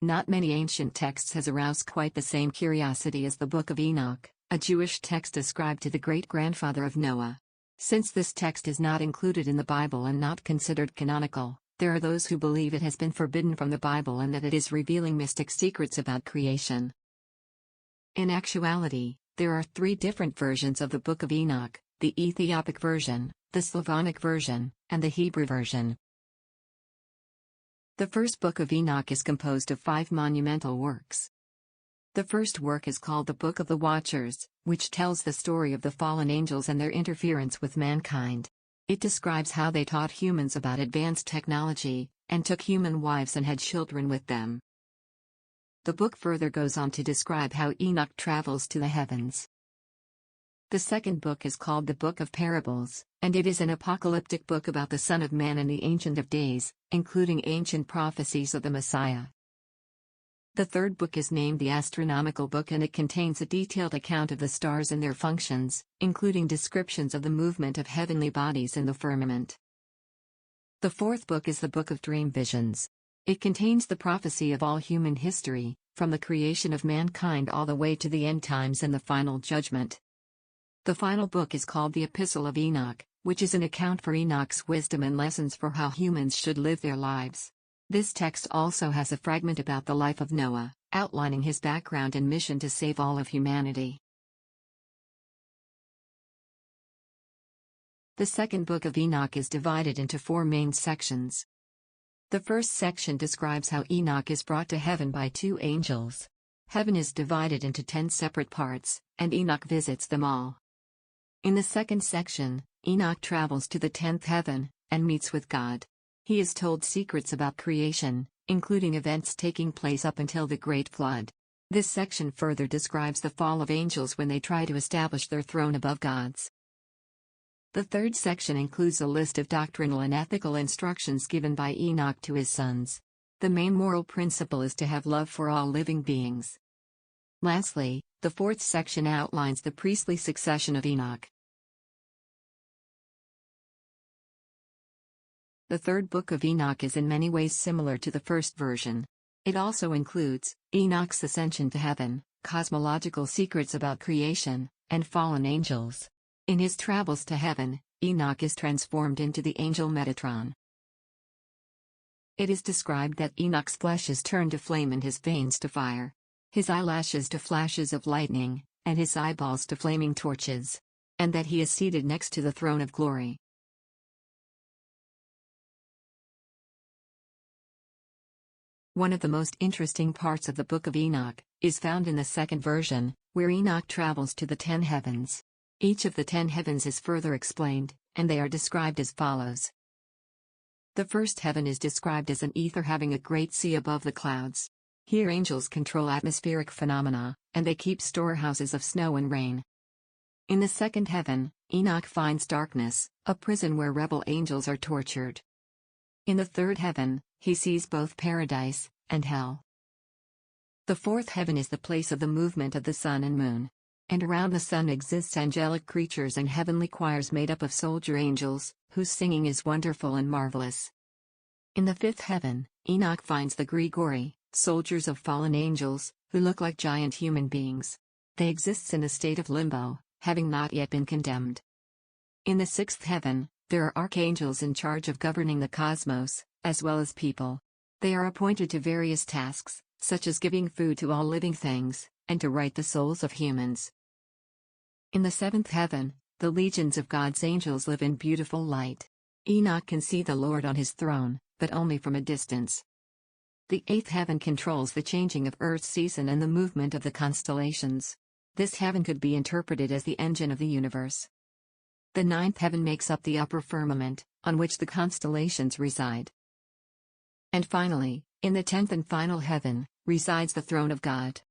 Not many ancient texts has aroused quite the same curiosity as the Book of Enoch, a Jewish text ascribed to the great-grandfather of Noah. Since this text is not included in the Bible and not considered canonical, there are those who believe it has been forbidden from the Bible and that it is revealing mystic secrets about creation. In actuality, there are 3 different versions of the Book of Enoch: the Ethiopic version, the Slavonic version, and the Hebrew version. The first Book of Enoch is composed of 5 monumental works. The first work is called the Book of the Watchers, which tells the story of the fallen angels and their interference with mankind. It describes how they taught humans about advanced technology, and took human wives and had children with them. The book further goes on to describe how Enoch travels to the heavens. The second book is called the Book of Parables, and it is an apocalyptic book about the Son of Man and the Ancient of Days, including ancient prophecies of the Messiah. The third book is named the Astronomical Book, and it contains a detailed account of the stars and their functions, including descriptions of the movement of heavenly bodies in the firmament. The fourth book is the Book of Dream Visions. It contains the prophecy of all human history, from the creation of mankind all the way to the end times and the final judgment. The final book is called the Epistle of Enoch, which is an account for Enoch's wisdom and lessons for how humans should live their lives. This text also has a fragment about the life of Noah, outlining his background and mission to save all of humanity. The second Book of Enoch is divided into 4 main sections. The first section describes how Enoch is brought to heaven by 2 angels. Heaven is divided into 10 separate parts, and Enoch visits them all. In the second section, Enoch travels to the 10th heaven, and meets with God. He is told secrets about creation, including events taking place up until the Great Flood. This section further describes the fall of angels when they try to establish their throne above God's. The third section includes a list of doctrinal and ethical instructions given by Enoch to his sons. The main moral principle is to have love for all living beings. Lastly, the fourth section outlines the priestly succession of Enoch. The third Book of Enoch is in many ways similar to the first version. It also includes Enoch's ascension to heaven, cosmological secrets about creation, and fallen angels. In his travels to heaven, Enoch is transformed into the angel Metatron. It is described that Enoch's flesh is turned to flame and his veins to fire, his eyelashes to flashes of lightning, and his eyeballs to flaming torches, and that he is seated next to the throne of glory. One of the most interesting parts of the Book of Enoch is found in the second version, where Enoch travels to the 10 heavens. Each of the 10 heavens is further explained, and they are described as follows. The first heaven is described as an ether having a great sea above the clouds. Here angels control atmospheric phenomena, and they keep storehouses of snow and rain. In the second heaven, Enoch finds darkness, a prison where rebel angels are tortured. In the third heaven, he sees both paradise and hell. The fourth heaven is the place of the movement of the sun and moon. And around the sun exists angelic creatures and heavenly choirs made up of soldier angels, whose singing is wonderful and marvelous. In the fifth heaven, Enoch finds the Grigori, soldiers of fallen angels, who look like giant human beings. They exist in a state of limbo, having not yet been condemned. In the sixth heaven, there are archangels in charge of governing the cosmos, as well as people. They are appointed to various tasks, such as giving food to all living things, and to right the souls of humans. In the seventh heaven, the legions of God's angels live in beautiful light. Enoch can see the Lord on his throne, but only from a distance. The eighth heaven controls the changing of Earth's season and the movement of the constellations. This heaven could be interpreted as the engine of the universe. The ninth heaven makes up the upper firmament, on which the constellations reside. And finally, in the 10th and final heaven, resides the throne of God.